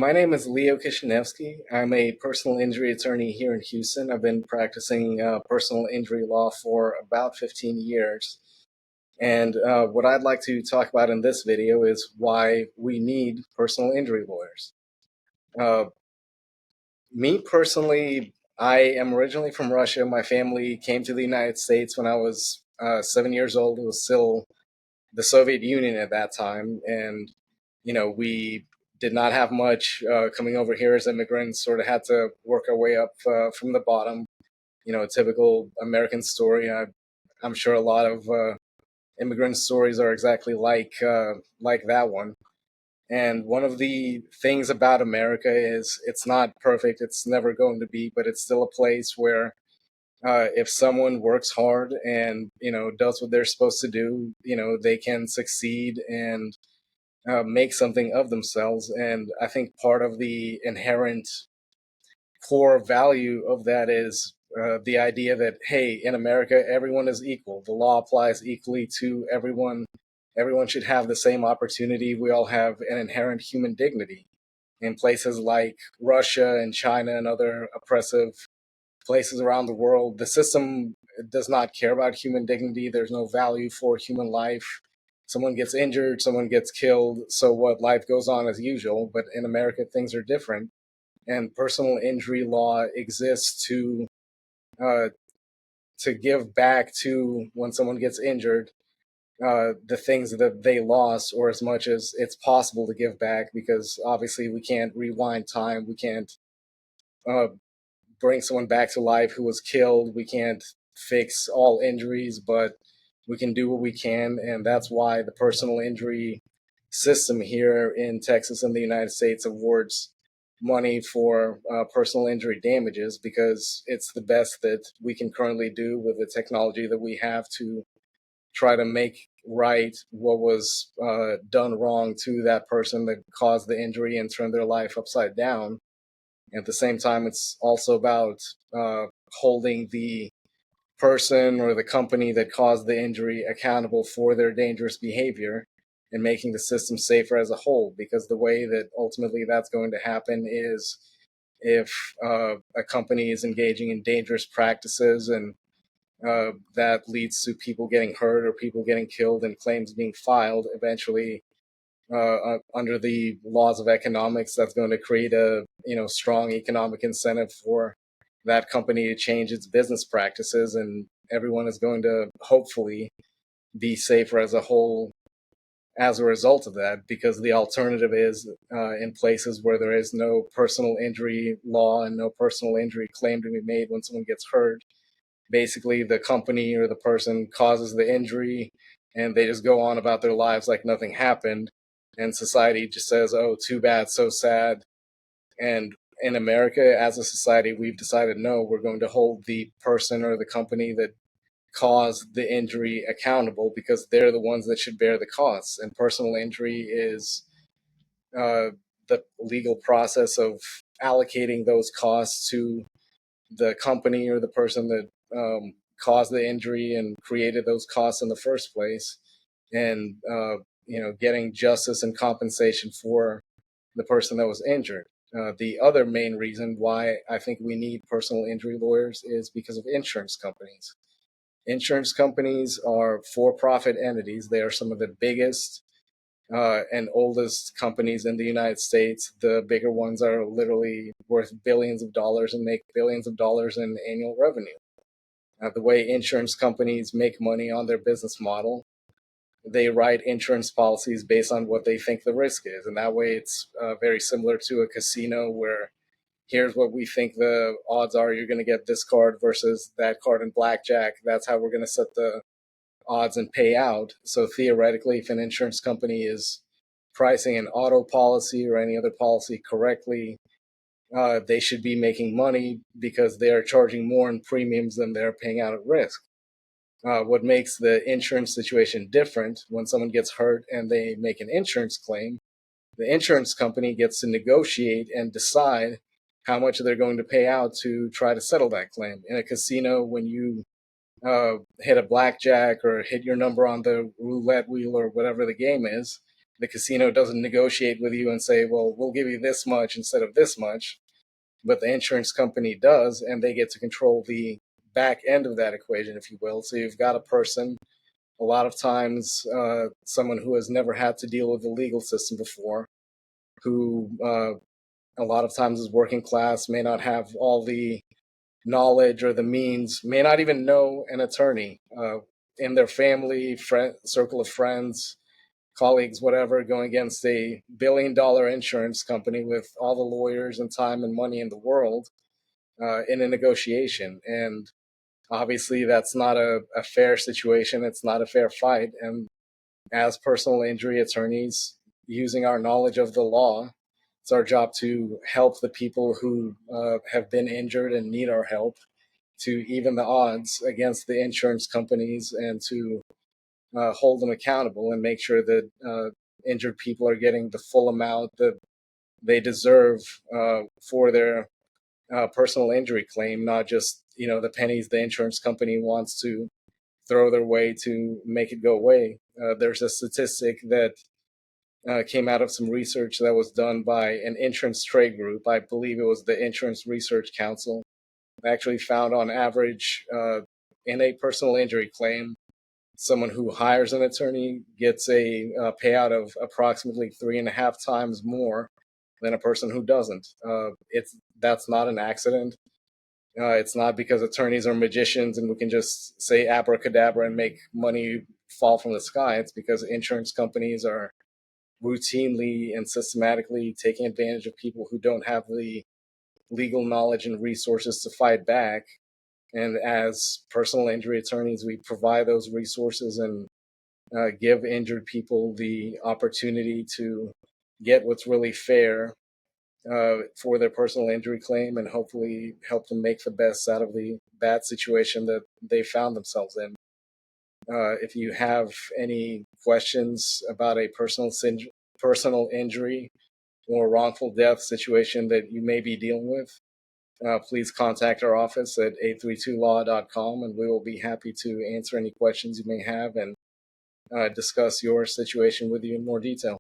My name is Leo Kishinevsky. I'm a personal injury attorney here in Houston. I've been practicing personal injury law for about 15 years. And what I'd like to talk about in this video is why we need personal injury lawyers. Uh, Me personally, I am originally from Russia. My family came to the United States when I was 7 years old. It was still the Soviet Union at that time. And, we did not have much coming over here as immigrants, sort of had to work our way up from the bottom. A typical American story. I'm sure a lot of immigrant stories are exactly like that one. And one of the things about America is it's not perfect. It's never going to be, but it's still a place where if someone works hard and does what they're supposed to do, they can succeed and make something of themselves. And I think part of the inherent core value of that is the idea that, hey, in America, everyone is equal. The law applies equally to everyone. Everyone should have the same opportunity. We all have an inherent human dignity. In places like Russia and China and other oppressive places around the world, the system does not care about human dignity. There's no value for human life. Someone gets injured, someone gets killed. So what? Life goes on as usual. But in America, things are different, and personal injury law exists uh, to give back to when someone gets injured the things that they lost, or as much as it's possible to give back, because obviously we can't rewind time. We can't uh, bring someone back to life who was killed. We can't fix all injuries, but we can do what we can, and that's why the personal injury system here in Texas and the United States awards money for personal injury damages, because it's the best that we can currently do with the technology that we have to try to make right what was done wrong to that person that caused the injury and turned their life upside down. At the same time, it's also about holding the person or the company that caused the injury accountable for their dangerous behavior and making the system safer as a whole. Because the way that ultimately that's going to happen is if a company is engaging in dangerous practices and that leads to people getting hurt or people getting killed and claims being filed, eventually under the laws of economics, that's going to create a strong economic incentive for that company to change its business practices, and everyone is going to hopefully be safer as a whole as a result of that. Because the alternative is in places where there is no personal injury law and no personal injury claim to be made when someone gets hurt, basically the company or the person causes the injury and they just go on about their lives like nothing happened, and society just says, oh, too bad, so sad. And in America, as a society, we've decided, no, we're going to hold the person or the company that caused the injury accountable, because they're the ones that should bear the costs. And personal injury is uh, the legal process of allocating those costs to the company or the person that caused the injury and created those costs in the first place, and getting justice and compensation for the person that was injured. The other main reason why I think we need personal injury lawyers is because of insurance companies. Insurance companies are for-profit entities. They are some of the biggest and oldest companies in the United States. The bigger ones are literally worth billions of dollars and make billions of dollars in annual revenue. The way insurance companies make money on their business model, they write insurance policies based on what they think the risk is. And that way it's very similar to a casino, where here's what we think the odds are you're going to get this card versus that card in blackjack. That's how we're going to set the odds and pay out. So theoretically, if an insurance company is pricing an auto policy or any other policy correctly, they should be making money because they are charging more in premiums than they're paying out at risk. What makes the insurance situation different: when someone gets hurt and they make an insurance claim, the insurance company gets to negotiate and decide how much they're going to pay out to try to settle that claim. In a casino, when you hit a blackjack or hit your number on the roulette wheel or whatever the game is, The casino doesn't negotiate with you and say, well, we'll give you this much instead of this much, but the insurance company does, and they get to control the back end of that equation, if you will. So you've got a person, a lot of times, someone who has never had to deal with the legal system before, who a lot of times is working class, may not have all the knowledge or the means, may not even know an attorney in their family, circle of friends, colleagues, whatever, going against a $1 billion insurance company with all the lawyers and time and money in the world in a negotiation. And obviously, that's not a fair situation. It's not a fair fight. And as personal injury attorneys, using our knowledge of the law, it's our job to help the people who have been injured and need our help, to even the odds against the insurance companies, and to hold them accountable and make sure that injured people are getting the full amount that they deserve for their personal injury claim, not just the pennies the insurance company wants to throw their way to make it go away. There's a statistic that came out of some research that was done by an insurance trade group. I believe it was the Insurance Research Council. Actually found on average in a personal injury claim, someone who hires an attorney gets a payout of approximately 3.5 times more than a person who doesn't. That's not an accident. It's not because attorneys are magicians and we can just say abracadabra and make money fall from the sky. It's because insurance companies are routinely and systematically taking advantage of people who don't have the legal knowledge and resources to fight back. And as personal injury attorneys, we provide those resources and give injured people the opportunity to get what's really fair for their personal injury claim, and hopefully help them make the best out of the bad situation that they found themselves in. If you have any questions about a personal injury or wrongful death situation that you may be dealing with, please contact our office at 832law.com, and we will be happy to answer any questions you may have and discuss your situation with you in more detail.